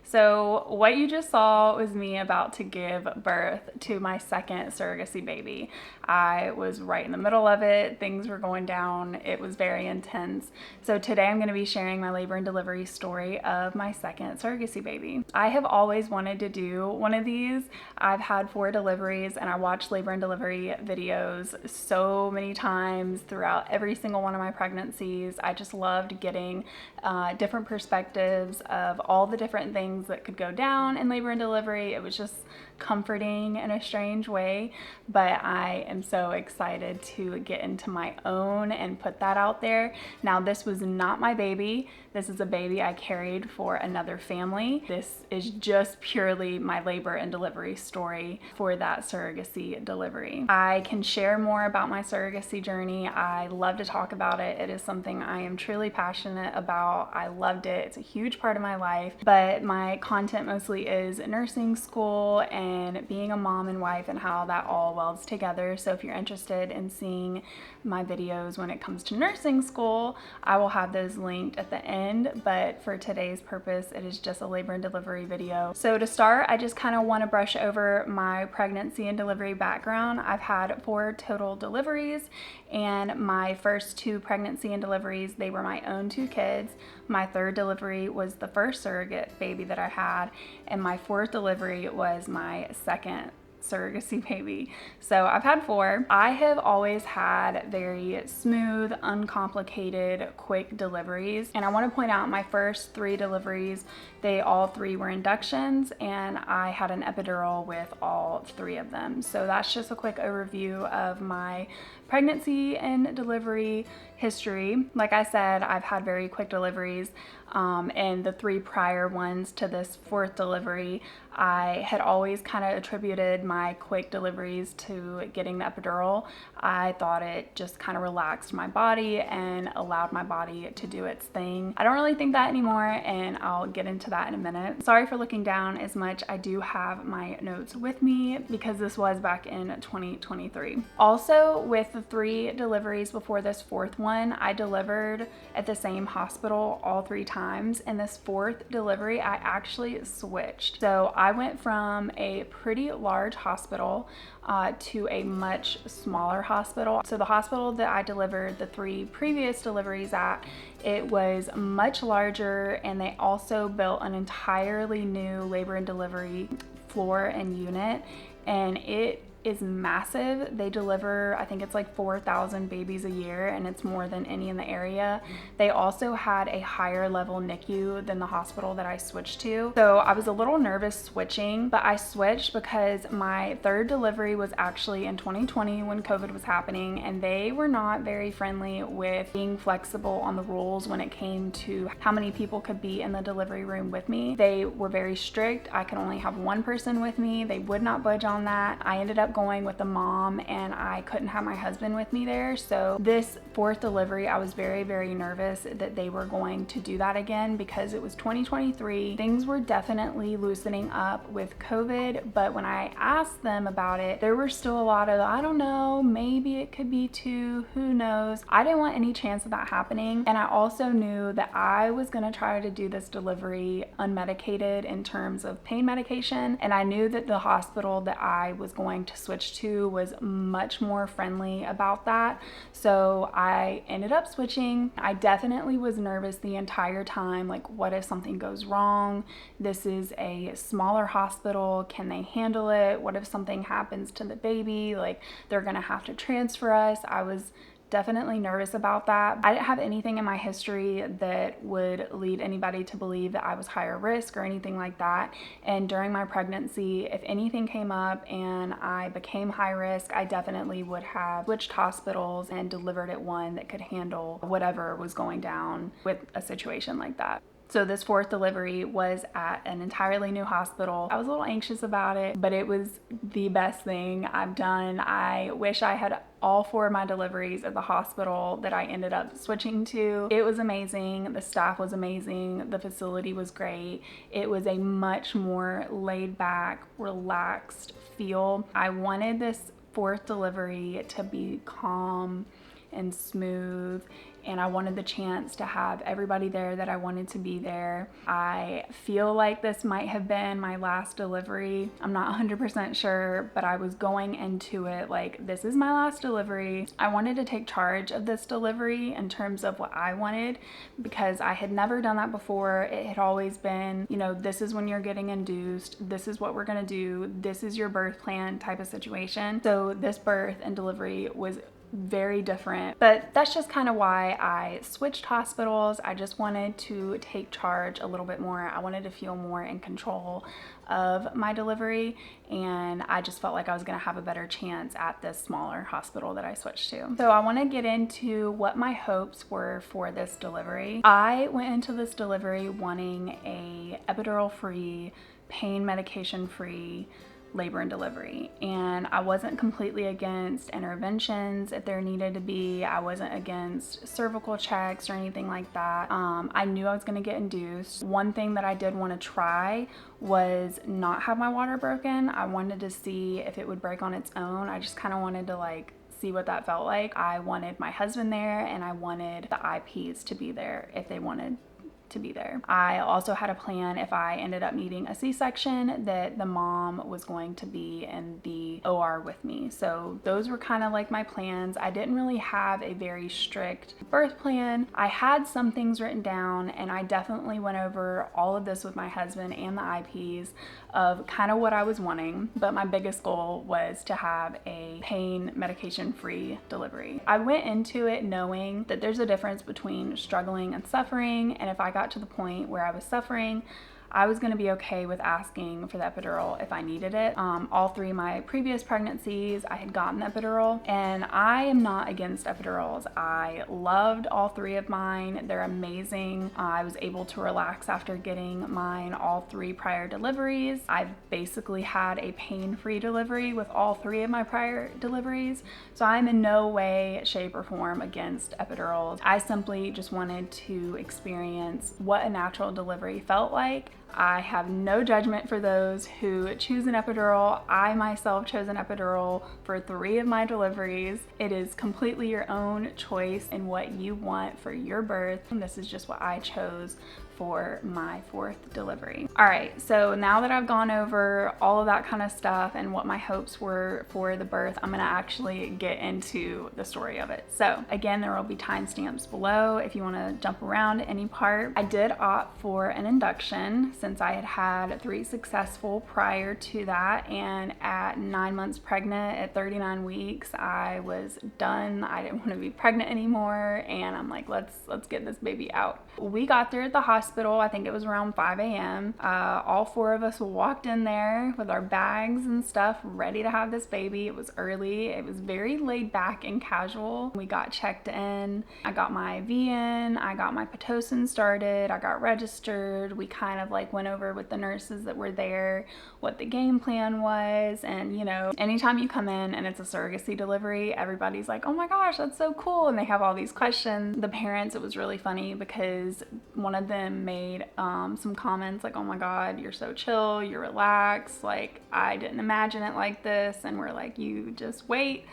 So what you just saw was me about to give birth to my second surrogacy baby. I was right in the middle of it. Things were going down. It was very intense. So today I'm going to be sharing my labor and delivery story of my second surrogacy baby. I have always wanted to do one of these. I've had 4 deliveries and I watched labor and delivery videos so many times throughout every single one of my pregnancies. I just loved getting different perspectives of all the different things that could go down in labor and delivery. It was just comforting in a strange way, but I am so excited to get into my own and put that out there. Now, this was not my baby. This is a baby I carried for another family. This is just purely my labor and delivery story for that surrogacy delivery. I can share more about my surrogacy journey. I love to talk about it. It is something I am truly passionate about. I loved it. It's a huge part of my life, but my content mostly is nursing school and being a mom and wife and how that all welds together. So if you're interested in seeing my videos when it comes to nursing school, I will have those linked at the end, but for today's purpose, it is just a labor and delivery video. So to start, I just kind of want to brush over my pregnancy and delivery background. I've had 4 total deliveries, and my first 2 pregnancy and deliveries, they were my own 2 kids. My 3rd delivery was the first surrogate baby that I had, and my 4th delivery was my second surrogacy baby. So I've had 4. I have always had very smooth, uncomplicated, quick deliveries. And I want to point out my first 3 deliveries, they all 3 were inductions, and I had an epidural with all 3 of them. So that's just a quick overview of my pregnancy and delivery history. Like I said, I've had very quick deliveries, and the 3 prior ones to this 4th delivery, I had always kind of attributed my quick deliveries to getting the epidural. I thought it just kind of relaxed my body and allowed my body to do its thing. I don't really think that anymore, and I'll get into that in a minute. Sorry for looking down as much. I do have my notes with me because this was back in 2023. Also, with the 3 deliveries before this 4th one, I delivered at the same hospital all 3 times. And this 4th delivery, I actually switched. So I went from a pretty large hospital to a much smaller hospital. So the hospital that I delivered the 3 previous deliveries at, it was much larger, and they also built an entirely new labor and delivery floor and unit, and it is massive. They deliver, I think it's like 4,000 babies a year, and it's more than any in the area. They also had a higher level NICU than the hospital that I switched to. So I was a little nervous switching, but I switched because my 3rd delivery was actually in 2020 when COVID was happening, and they were not very friendly with being flexible on the rules when it came to how many people could be in the delivery room with me. They were very strict. I could only have 1 person with me. They would not budge on that. I ended up going with a mom, and I couldn't have my husband with me there. So this 4th delivery, I was very, very nervous that they were going to do that again because it was 2023. Things were definitely loosening up with COVID, but when I asked them about it, there were still a lot of, I don't know, maybe it could be 2, who knows. I didn't want any chance of that happening, and I also knew that I was going to try to do this delivery unmedicated in terms of pain medication, and I knew that the hospital that I was going to switch to was much more friendly about that. So I ended up switching. I definitely was nervous the entire time. Like, what if something goes wrong? This is a smaller hospital. Can they handle it? What if something happens to the baby? Like, they're gonna have to transfer us. I was definitely nervous about that. I didn't have anything in my history that would lead anybody to believe that I was higher risk or anything like that. And during my pregnancy, if anything came up and I became high risk, I definitely would have switched hospitals and delivered at one that could handle whatever was going down with a situation like that. So this 4th delivery was at an entirely new hospital. I was a little anxious about it, but it was the best thing I've done. I wish I had all 4 of my deliveries at the hospital that I ended up switching to. It was amazing. The staff was amazing. The facility was great. It was a much more laid back, relaxed feel. I wanted this 4th delivery to be calm and smooth, and I wanted the chance to have everybody there that I wanted to be there. I feel like this might have been my last delivery. I'm not 100% sure, but I was going into it like, this is my last delivery. I wanted to take charge of this delivery in terms of what I wanted, because I had never done that before. It had always been, you know, this is when you're getting induced, this is what we're gonna do, this is your birth plan type of situation. So this birth and delivery was very different, but that's just kind of why I switched hospitals. I just wanted to take charge a little bit more. I wanted to feel more in control of my delivery, and I just felt like I was going to have a better chance at this smaller hospital that I switched to. So I want to get into what my hopes were for this delivery. I went into this delivery wanting a epidural-free, pain medication-free labor and delivery, and I wasn't completely against interventions if there needed to be. I wasn't against cervical checks or anything like that. I knew I was going to get induced. One thing that I did want to try was not have my water broken. I wanted to see if it would break on its own. I just kind of wanted to like see what that felt like. I wanted my husband there, and I wanted the IPs to be there if they wanted to be there. I also had a plan if I ended up needing a C-section that the mom was going to be in the OR with me. So those were kind of like my plans. I didn't really have a very strict birth plan. I had some things written down, and I definitely went over all of this with my husband and the IPs of kind of what I was wanting, but my biggest goal was to have a pain medication-free delivery. I went into it knowing that there's a difference between struggling and suffering, and if I got to the point where I was suffering, I was going to be okay with asking for the epidural if I needed it. All three of my previous pregnancies, I had gotten the epidural, and I am not against epidurals. I loved all three of mine. They're amazing. I was able to relax after getting mine all three prior deliveries. I've basically had a pain-free delivery with all three of my prior deliveries, so I'm in no way, shape, or form against epidurals. I simply just wanted to experience what a natural delivery felt like. I have no judgment for those who choose an epidural. I myself chose an epidural for 3 of my deliveries. It is completely your own choice in what you want for your birth. And this is just what I chose for my 4th delivery. All right, so now that I've gone over all of that kind of stuff and what my hopes were for the birth, I'm gonna actually get into the story of it. So again, there will be timestamps below if you wanna jump around any part. I did opt for an induction since I had had 3 successful prior to that, and at 9 months pregnant at 39 weeks, I was done. I didn't wanna be pregnant anymore, and I'm like, let's get this baby out. We got there at the hospital, I think it was around 5 a.m. All 4 of us walked in there with our bags and stuff ready to have this baby. It was early. It was very laid back and casual. We got checked in. I got my IV in. I got my Pitocin started. I got registered. We kind of like went over with the nurses that were there what the game plan was. And you know, anytime you come in and it's a surrogacy delivery, everybody's like, oh my gosh, that's so cool. And they have all these questions. The parents, it was really funny because one of them made some comments like, oh my god, you're so chill, you're relaxed, like I didn't imagine it like this. And we're like, you just wait,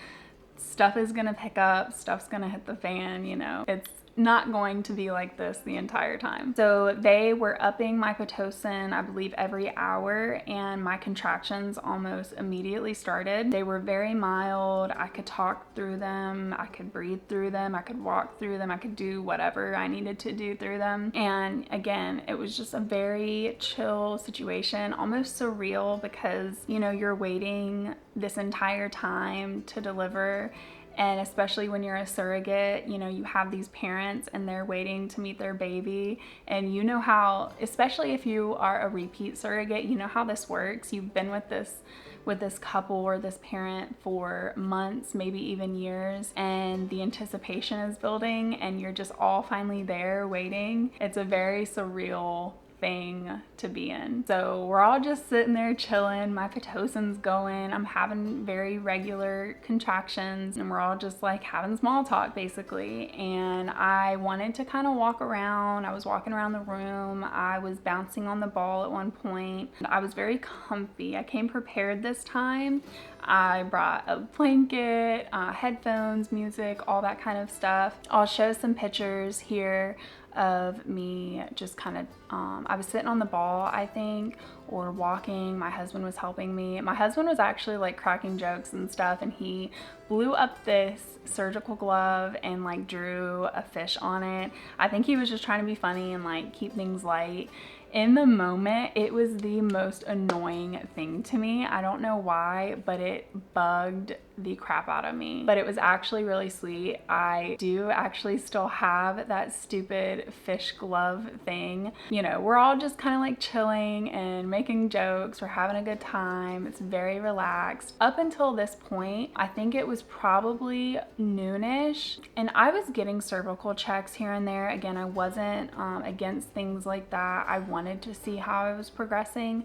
stuff is gonna pick up, stuff's gonna hit the fan, you know, it's not going to be like this the entire time. So they were upping my Pitocin, I believe every hour, and my contractions almost immediately started. They were very mild. I could talk through them, I could breathe through them, I could walk through them, I could do whatever I needed to do through them. And again, it was just a very chill situation, almost surreal, because you know, you're waiting this entire time to deliver. And especially when you're a surrogate, you know, you have these parents and they're waiting to meet their baby. And you know how, especially if you are a repeat surrogate, you know how this works. You've been with this couple or this parent for months, maybe even years, and the anticipation is building and you're just all finally there waiting. It's a very surreal thing to be in. So we're all just sitting there chilling. My Pitocin's going. I'm having very regular contractions, and we're all just like having small talk basically. And I wanted to kind of walk around. I was walking around the room. I was bouncing on the ball at one point. I was very comfy. I came prepared this time. I brought a blanket, headphones, music, all that kind of stuff. I'll show some pictures here of me just kind of, I was sitting on the ball, I think, or walking. My husband was helping me. My husband was actually like cracking jokes and stuff, and he blew up this surgical glove and like drew a fish on it. I think he was just trying to be funny and like keep things light. In the moment, it was the most annoying thing to me. I don't know why, but it bugged the crap out of me. But it was actually really sweet. I do actually still have that stupid fish glove thing. You know, we're all just kind of like chilling and making jokes. We're having a good time. It's very relaxed. Up until this point, I think it was probably noonish, and I was getting cervical checks here and there. Again, I wasn't against things like that. I wanted to see how I was progressing,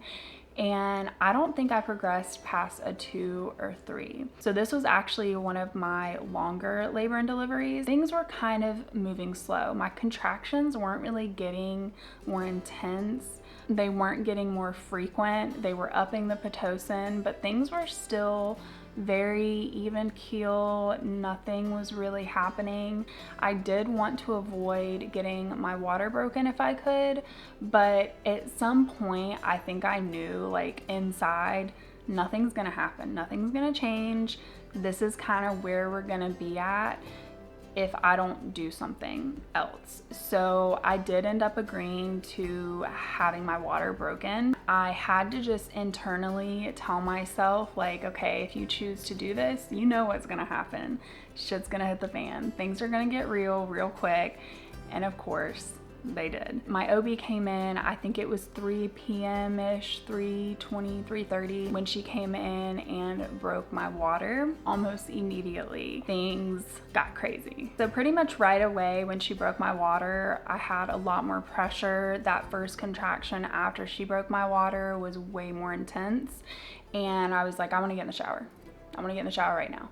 and I don't think I progressed past a 2 or 3. So this was actually one of my longer labor and deliveries. Things were kind of moving slow. My contractions weren't really getting more intense. They weren't getting more frequent. They were upping the Pitocin, but things were still very even keel. Nothing was really happening. I did want to avoid getting my water broken if I could, but at some point I think I knew, like, inside, nothing's gonna happen, nothing's gonna change. This is kind of where we're gonna be at if I don't do something else. So I did end up agreeing to having my water broken. I had to just internally tell myself, like, okay, if you choose to do this, you know what's gonna happen. Shit's gonna hit the fan. Things are gonna get real quick. And of course, they did. My OB came in, I think it was 3 p.m.-ish, 3:20, 3:30, when she came in and broke my water. Almost immediately, things got crazy. So pretty much right away when she broke my water, I had a lot more pressure. That first contraction after she broke my water was way more intense. And I was like, I wanna get in the shower. I wanna get in the shower right now.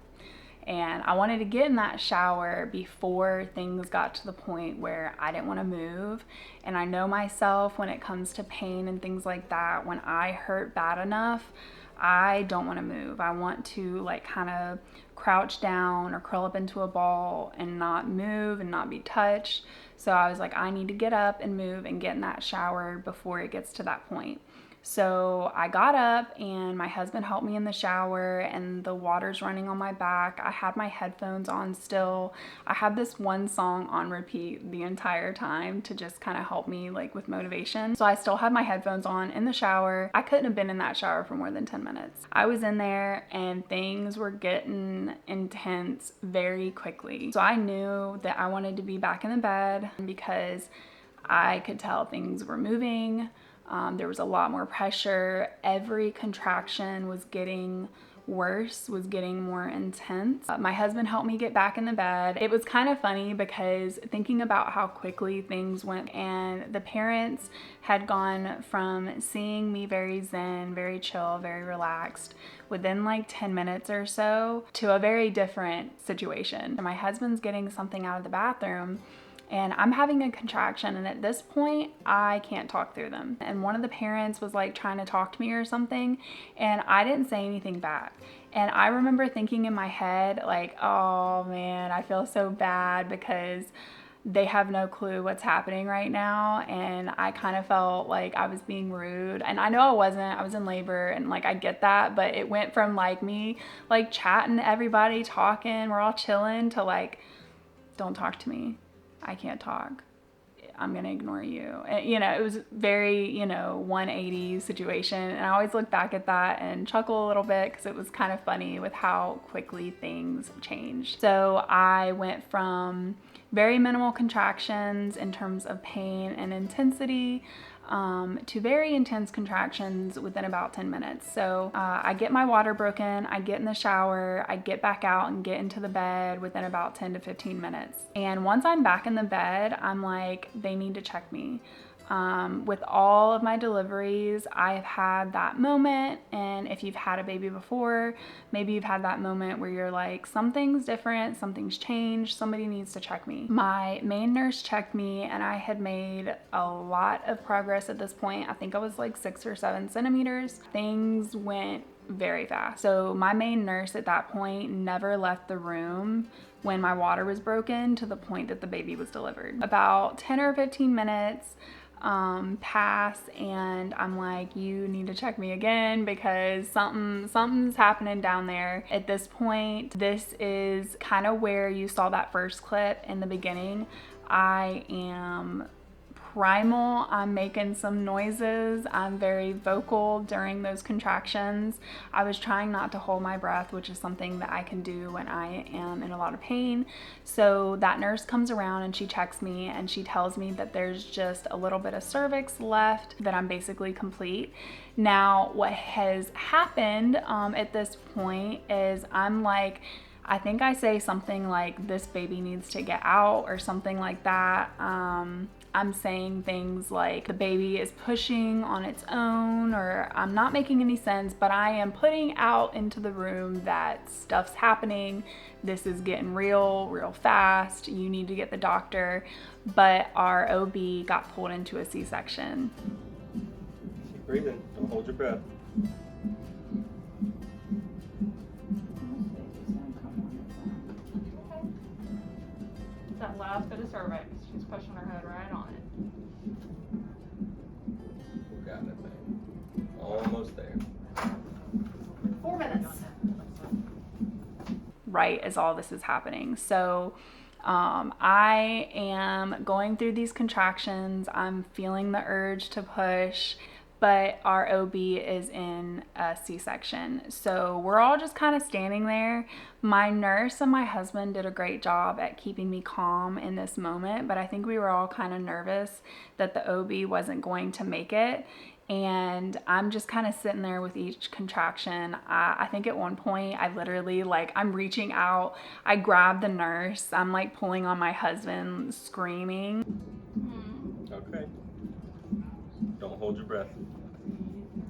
And I wanted to get in that shower before things got to the point where I didn't want to move. And I know myself when it comes to pain and things like that, when I hurt bad enough, I don't want to move. I want to like kind of crouch down or curl up into a ball and not move and not be touched. So I was like, I need to get up and move and get in that shower before it gets to that point. So I got up and my husband helped me in the shower, and the water's running on my back. I had my headphones on still. I had this one song on repeat the entire time to just kind of help me like with motivation. So I still had my headphones on in the shower. I couldn't have been in that shower for more than 10 minutes. I was in there and things were getting intense very quickly. So I knew that I wanted to be back in the bed because I could tell things were moving. There was a lot more pressure. Every contraction was getting worse, was getting more intense. My husband helped me get back in the bed. It was kind of funny because thinking about how quickly things went, and the parents had gone from seeing me very zen, very chill, very relaxed within like 10 minutes or so to a very different situation. My husband's getting something out of the bathroom and I'm having a contraction, and at this point I can't talk through them. And one of the parents was like trying to talk to me or something, and I didn't say anything back. And I remember thinking in my head like, oh man, I feel so bad because they have no clue what's happening right now. And I kind of felt like I was being rude, and I know I wasn't. I was in labor and like I get that, but it went from like me like chatting to everybody, talking, we're all chilling, to like, don't talk to me. I can't talk. I'm gonna ignore you. And, you know, it was very, 180 situation. And I always look back at that and chuckle a little bit because it was kind of funny with how quickly things changed. So I went from very minimal contractions in terms of pain and intensity to very intense contractions within about 10 minutes. So I get my water broken, I get in the shower, I get back out and get into the bed within about 10 to 15 minutes. And once I'm back in the bed, I'm like, they need to check me. With all of my deliveries, I've had that moment, and if you've had a baby before, maybe you've had that moment where you're like, something's different, something's changed, somebody needs to check me. My main nurse checked me, and I had made a lot of progress at this point. I think I was like 6 or 7 centimeters. Things went very fast. So my main nurse at that point never left the room when my water was broken to the point that the baby was delivered. About 10 or 15 minutes pass, and I'm like, you need to check me again because something's happening down there. At this point, this is kind of where you saw that first clip in the beginning. I am primal. I'm making some noises. I'm very vocal during those contractions. I was trying not to hold my breath, which is something that I can do when I am in a lot of pain. So that nurse comes around and she checks me and she tells me that there's just a little bit of cervix left, that I'm basically complete. Now, what has happened at this point is I'm like, I think I say something like, this baby needs to get out or something like that. I'm saying things like the baby is pushing on its own, or I'm not making any sense, but I am putting out into the room that stuff's happening. This is getting real fast. You need to get the doctor. But our OB got pulled into a C-section. Keep breathing. Don't hold your breath. That last bit of cervix, she's pushing her head right on it. You got it, babe. Almost there. 4 minutes. Right as all this is happening. So I am going through these contractions. I'm feeling the urge to push, but our OB is in a C-section. So we're all just kind of standing there. My nurse and my husband did a great job at keeping me calm in this moment, but I think we were all kind of nervous that the OB wasn't going to make it. And I'm just kind of sitting there with each contraction. I think at one point I literally, like, I'm reaching out, I grab the nurse, I'm like pulling on my husband, screaming. Okay. Don't hold your breath.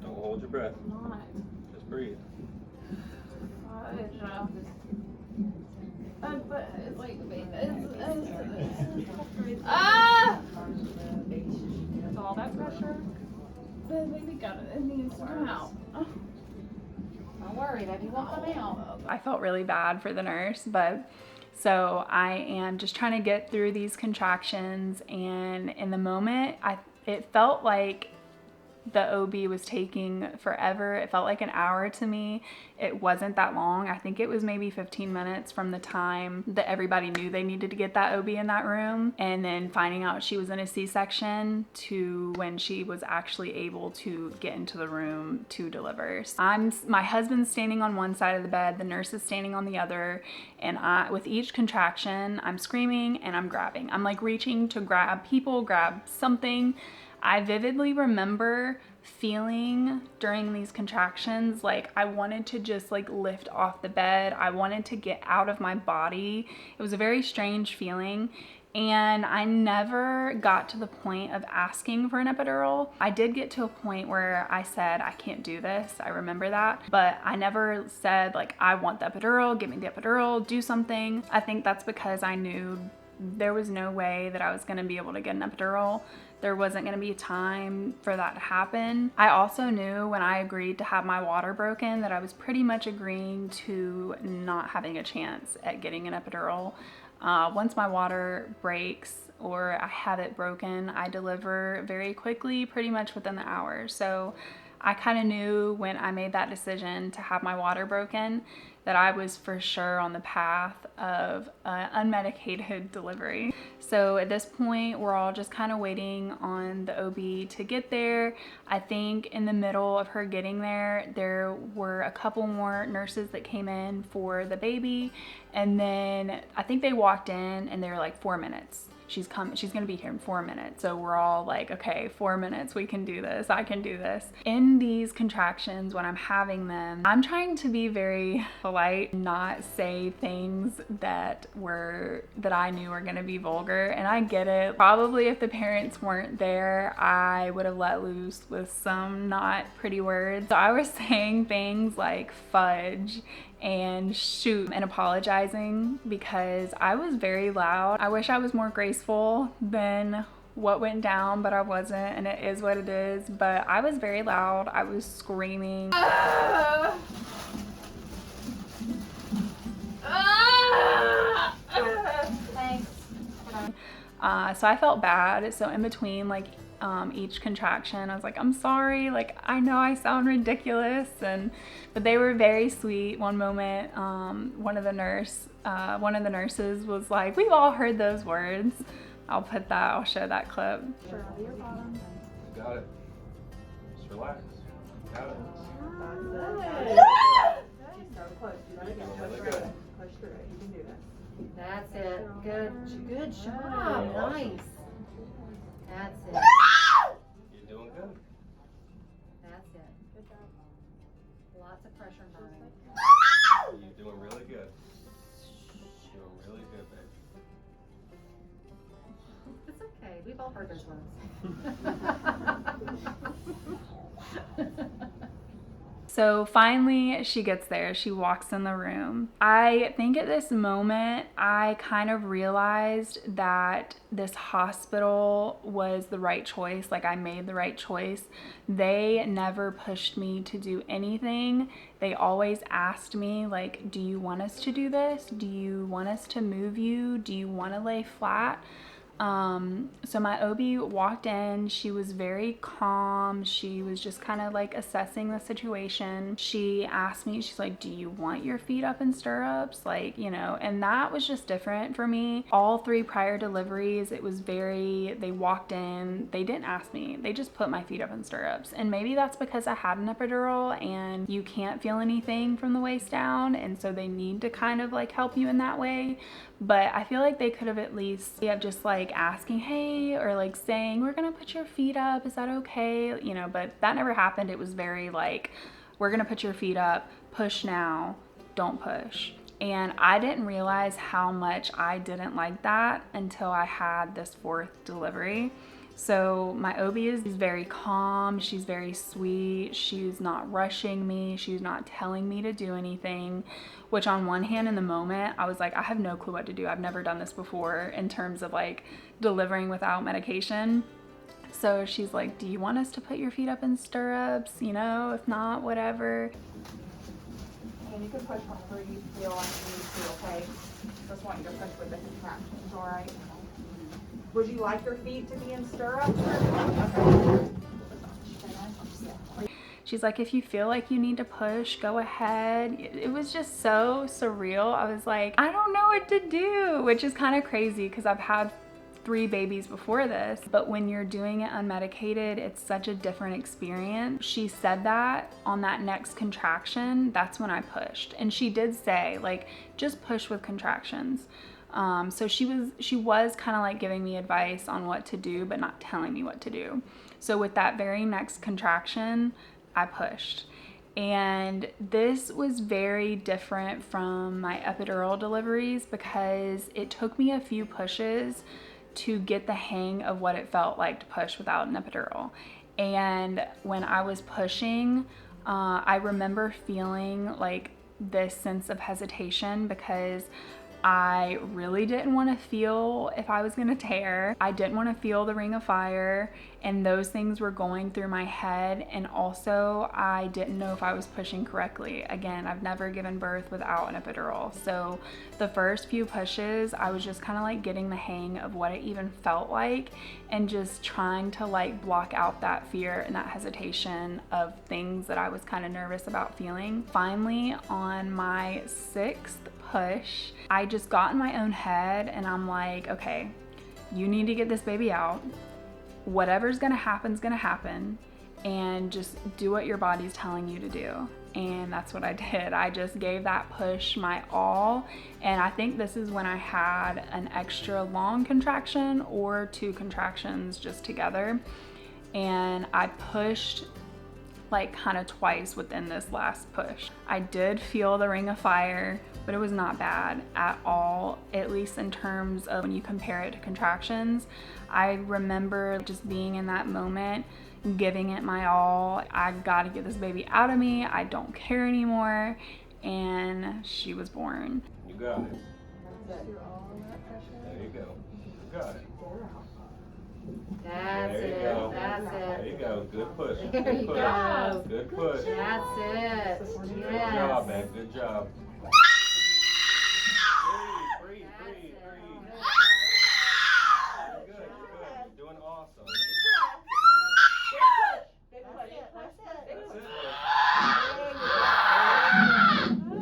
Don't hold your breath. Not. Just breathe. But it's like, ah! It's all that pressure. The baby got it. It needs to come out. Don't worry, baby won't come out. I felt really bad for the nurse, but so I am just trying to get through these contractions, and in the moment, it felt like the OB was taking forever. It felt like an hour to me. It wasn't that long. I think it was maybe 15 minutes from the time that everybody knew they needed to get that OB in that room, and then finding out she was in a C-section, to when she was actually able to get into the room to deliver. My husband's standing on one side of the bed, the nurse is standing on the other, and with each contraction, I'm screaming and I'm grabbing. I'm like reaching to grab people, grab something. I vividly remember feeling during these contractions like I wanted to just like lift off the bed. I wanted to get out of my body. It was a very strange feeling, and I never got to the point of asking for an epidural. I did get to a point where I said, I can't do this. I remember that, but I never said like, I want the epidural, give me the epidural, do something. I think that's because I knew there was no way that I was gonna be able to get an epidural. There wasn't gonna be time for that to happen. I also knew when I agreed to have my water broken that I was pretty much agreeing to not having a chance at getting an epidural. Once my water breaks or I have it broken, I deliver very quickly, pretty much within the hour. So I kind of knew when I made that decision to have my water broken that I was for sure on the path of unmedicated delivery. So at this point, we're all just kind of waiting on the OB to get there. I think in the middle of her getting there, there were a couple more nurses that came in for the baby. And then I think they walked in and they were like 4 minutes. she's gonna be here in 4 minutes. So we're all like, okay, 4 minutes, we can do this, I can do this. In these contractions, when I'm having them, I'm trying to be very polite, not say things that I knew were gonna be vulgar, and I get it. Probably if the parents weren't there, I would have let loose with some not pretty words. So I was saying things like fudge and shoot and apologizing because I was very loud. I wish I was more graceful than what went down, but I wasn't, and it is what it is. But I was very loud. I was screaming. Thanks. So I felt bad. So in between like each contraction, I was like, I'm sorry, like I know I sound ridiculous, but they were very sweet. One moment, one of the nurses was like, we've all heard those words. I'll show that clip. Sure, your bottom. Got it. Just relax. Got it. She's so close. Do that again. Push through it. Push through it. You can do this. That's it. Good job. Nice. That's it. You're doing good. That's it. Good job. Lots of pressure and burning. You're doing really good. Doing really good, babe. It's okay. We've all heard those words. So finally she gets there, she walks in the room. I think at this moment, I kind of realized that this hospital was the right choice. Like I made the right choice. They never pushed me to do anything. They always asked me like, do you want us to do this? Do you want us to move you? Do you want to lay flat? So my OB walked in, she was very calm. She was just kind of like assessing the situation. She asked me, she's like, do you want your feet up in stirrups? Like, you know, and that was just different for me. All 3 prior deliveries, it was they walked in, they didn't ask me, they just put my feet up in stirrups. And maybe that's because I had an epidural and you can't feel anything from the waist down. And so they need to kind of like help you in that way. But I feel like they could have at least just like asking, hey, or like saying, we're gonna put your feet up, is that okay? You know, but that never happened. It was very like, we're gonna put your feet up, push now, don't push. And I didn't realize how much I didn't like that until I had this 4th delivery. So my OB is very calm, she's very sweet, she's not rushing me, she's not telling me to do anything, which on one hand in the moment, I was like, I have no clue what to do. I've never done this before in terms of like delivering without medication. So she's like, do you want us to put your feet up in stirrups? You know, if not, whatever. And you can push whenever you feel like you need to, okay? Just want you to push with the contractions, all right? Would you like your feet to be in stirrups? Okay. She's like, if you feel like you need to push, go ahead. It was just so surreal. I was like, I don't know what to do, which is kind of crazy because I've had 3 babies before this, but when you're doing it unmedicated, it's such a different experience. She said that on that next contraction, that's when I pushed. And she did say like, just push with contractions. So she was kind of like giving me advice on what to do, but not telling me what to do. So with that very next contraction, I pushed. And this was very different from my epidural deliveries because it took me a few pushes to get the hang of what it felt like to push without an epidural. And when I was pushing, I remember feeling like this sense of hesitation because I really didn't want to feel if I was going to tear. I didn't want to feel the ring of fire, and those things were going through my head. And also I didn't know if I was pushing correctly. Again, I've never given birth without an epidural. So the first few pushes, I was just kind of like getting the hang of what it even felt like and just trying to like block out that fear and that hesitation of things that I was kind of nervous about feeling. Finally, on my 6th push, I just got in my own head and I'm like, okay, you need to get this baby out. Whatever's gonna happen, and just do what your body's telling you to do. And that's what I did. I just gave that push my all. And I think this is when I had an extra long contraction or 2 contractions just together. And I pushed like kind of twice within this last push. I did feel the ring of fire, but it was not bad at all, at least in terms of when you compare it to contractions. I remember just being in that moment, giving it my all. I gotta get this baby out of me. I don't care anymore. And she was born. You got it. There you go. You got it. That's There you it. go. That's it. There you go. Good push. There Good you push. go. Good push. That's it. Good Yes. job, man. Good job. Breathe, breathe, That's breathe, it. breathe. Good, good. You're doing awesome. That's it.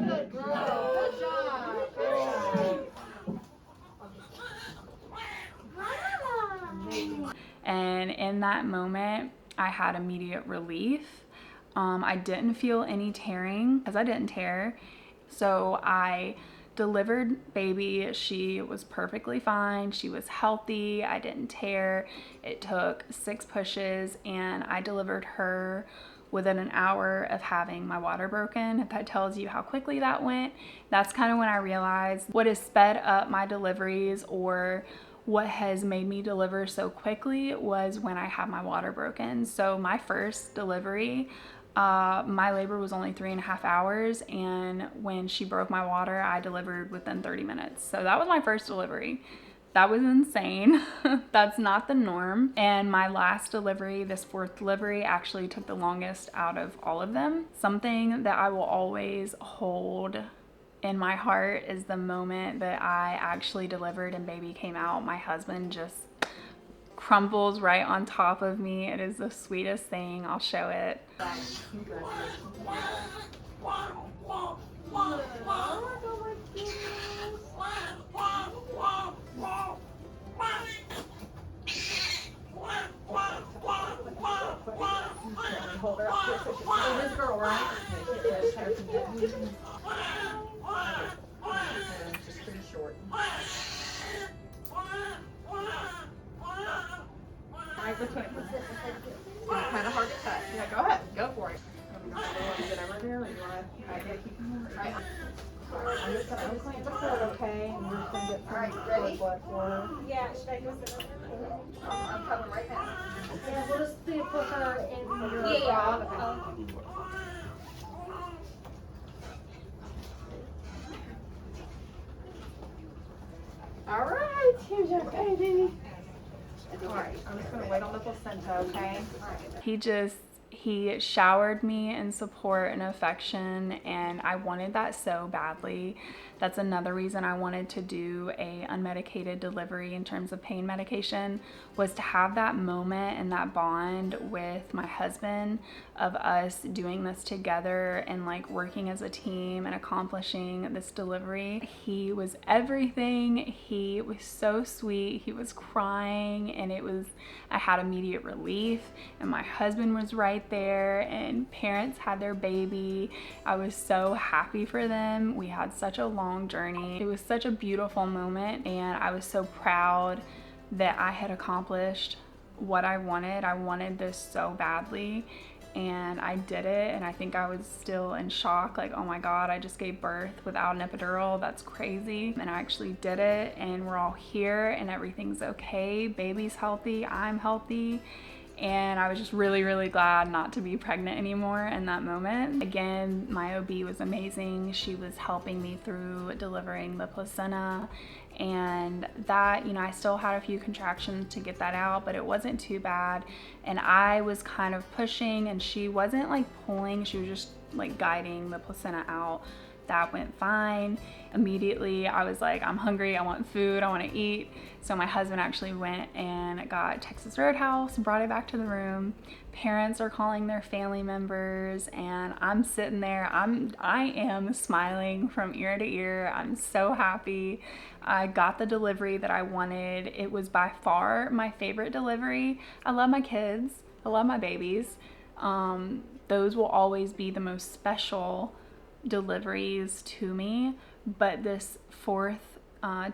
Good girl. Good job. Good And in that moment, I had immediate relief. I didn't feel any tearing because I didn't tear. So I delivered baby. She was perfectly fine. She was healthy. I didn't tear. It took 6 pushes and I delivered her within an hour of having my water broken. If that tells you how quickly that went, that's kind of when I realized what has sped up my deliveries, or what has made me deliver so quickly, was when I had my water broken. So my first delivery, my labor was only 3.5 hours, and when she broke my water, I delivered within 30 minutes. So that was my first delivery. That was insane. That's not the norm. And my last delivery, this 4th delivery, actually took the longest out of all of them. Something that I will always hold in my heart is the moment that I actually delivered and baby came out. My husband just crumbles right on top of me. It is the sweetest thing. I'll show it. Hold her up here so she can. This girl, right? She's pretty short. It's kind of hard to touch. Yeah, go ahead. Go for it. You want to get over there, or you want to? I gotta keep them right. I'm just gonna clean the foot, okay? And we're just gonna get some blood for her. Yeah, should I go sit over there? I'm coming right now. Yeah, we'll just put her in your Yeah. bra. All right, here's your baby. All right, I'm just gonna wait on the placenta, okay? All right. He showered me in support and affection, and I wanted that so badly. That's another reason I wanted to do a unmedicated delivery in terms of pain medication, was to have that moment and that bond with my husband of us doing this together and like working as a team and accomplishing this delivery. He was everything. He was so sweet. He was crying, and I had immediate relief, and my husband was right there, and parents had their baby. I was so happy for them. We had such a long journey. It was such a beautiful moment, and I was so proud that I had accomplished what I wanted. I wanted this so badly, and I did it. And I think I was still in shock, like, oh my God, I just gave birth without an epidural. That's crazy. And I actually did it, and we're all here, and everything's okay. Baby's healthy, I'm healthy. And I was just really, really glad not to be pregnant anymore in that moment. Again, my OB was amazing. She was helping me through delivering the placenta, and that, I still had a few contractions to get that out, but it wasn't too bad. And I was kind of pushing, and she wasn't like pulling, she was just like guiding the placenta out. That went fine. Immediately, I was like, I'm hungry, I want food, I want to eat. So my husband actually went and got Texas Roadhouse, brought it back to the room. Parents are calling their family members, and I'm sitting there. I am smiling from ear to ear. I'm so happy. I got the delivery that I wanted. It was by far my favorite delivery. I love my kids. I love my babies. those will always be the most special deliveries to me. But this fourth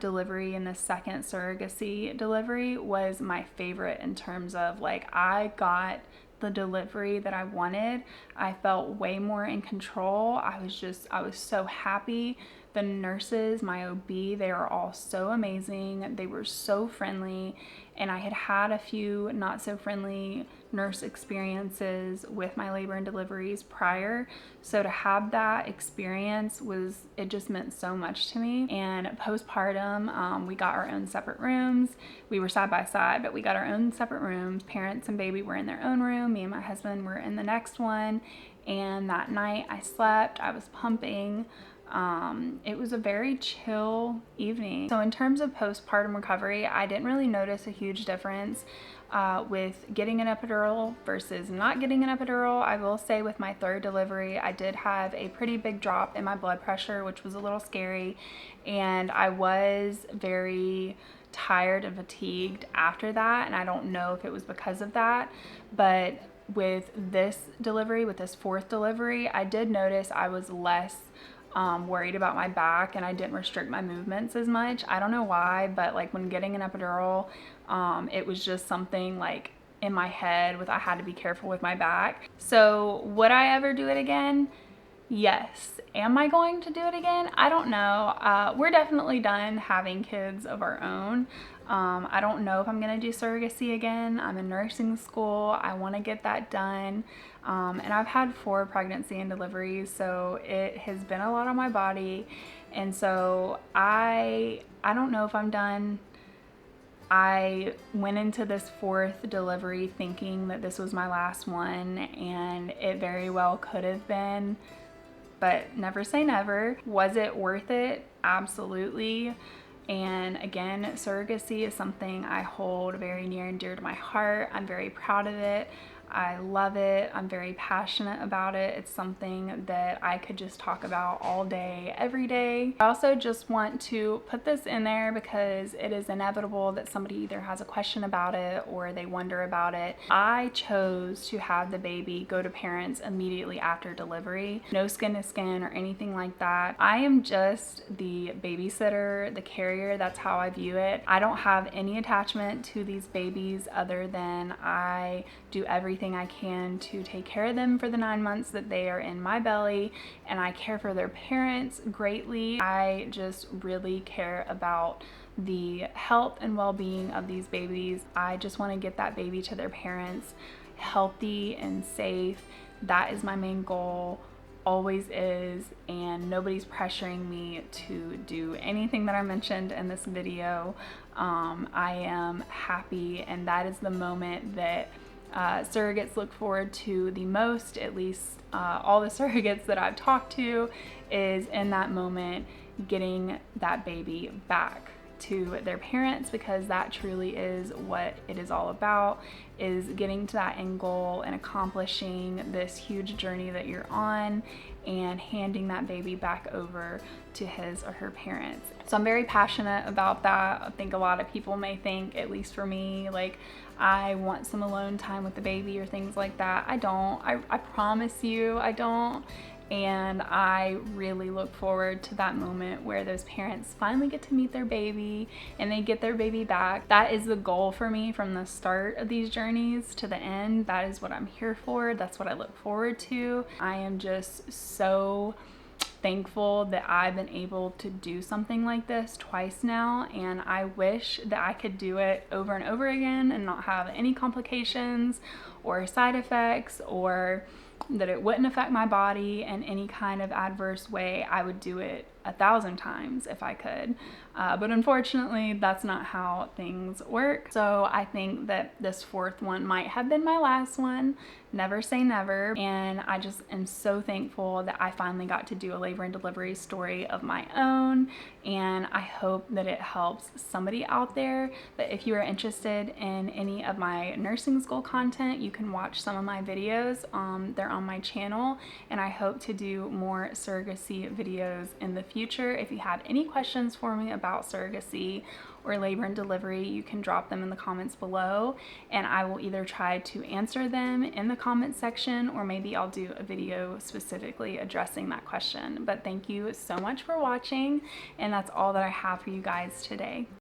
delivery and the second surrogacy delivery was my favorite in terms of like, I got the delivery that I wanted. I felt way more in control. I was so happy. The nurses, my OB, they were all so amazing. They were so friendly, and I had had a few not so friendly nurse experiences with my labor and deliveries prior. So to have that experience it just meant so much to me. And postpartum, we got our own separate rooms. We were side by side, but we got our own separate rooms. Parents and baby were in their own room. Me and my husband were in the next one. And that night I slept, I was pumping. It was a very chill evening. So in terms of postpartum recovery, I didn't really notice a huge difference with getting an epidural versus not getting an epidural. I will say with my third delivery, I did have a pretty big drop in my blood pressure, which was a little scary, and I was very tired and fatigued after that, and I don't know if it was because of that, but with this delivery, with this fourth delivery, I did notice I was less worried about my back, and I didn't restrict my movements as much. I don't know why, but like when getting an epidural, it was just something like in my head I had to be careful with my back. So would I ever do it again? Yes. Am I going to do it again? I don't know. We're definitely done having kids of our own. I don't know if I'm gonna do surrogacy again. I'm in nursing school. I want to get that done. And I've had 4 pregnancy and deliveries, so it has been a lot on my body. And so I don't know if I'm done. I went into this fourth delivery thinking that this was my last one, and it very well could have been, but never say never. Was it worth it? Absolutely. And again, surrogacy is something I hold very near and dear to my heart. I'm very proud of it. I love it. I'm very passionate about it. It's something that I could just talk about all day, every day. I also just want to put this in there because it is inevitable that somebody either has a question about it or they wonder about it. I chose to have the baby go to parents immediately after delivery. No skin to skin or anything like that. I am just the babysitter, the carrier. That's how I view it. I don't have any attachment to these babies other than I do everything I can to take care of them for the 9 months that they are in my belly, and I care for their parents greatly. I just really care about the health and well-being of these babies. I just want to get that baby to their parents healthy and safe. That is my main goal, always is, and nobody's pressuring me to do anything that I mentioned in this video. I am happy, and that is the moment that surrogates look forward to the most, at least all the surrogates that I've talked to, is in that moment getting that baby back to their parents, because that truly is what it is all about, is getting to that end goal and accomplishing this huge journey that you're on and handing that baby back over to his or her parents. So I'm very passionate about that. I think a lot of people may think, at least for me, like I want some alone time with the baby or things like that. I don't. I promise you I don't. And I really look forward to that moment where those parents finally get to meet their baby and they get their baby back. That is the goal for me from the start of these journeys to the end. That is what I'm here for. That's what I look forward to. I am just so thankful that I've been able to do something like this twice now, and I wish that I could do it over and over again and not have any complications or side effects, or that it wouldn't affect my body in any kind of adverse way. I would do it 1,000 times if I could. But unfortunately, that's not how things work. So I think that this fourth one might have been my last one. Never say never. And I just am so thankful that I finally got to do a labor and delivery story of my own. And I hope that it helps somebody out there. But if you are interested in any of my nursing school content, you can watch some of my videos. They're on my channel. And I hope to do more surrogacy videos in the future. If you have any questions for me about surrogacy or labor and delivery, you can drop them in the comments below, and I will either try to answer them in the comment section, or maybe I'll do a video specifically addressing that question. But thank you so much for watching, and that's all that I have for you guys today.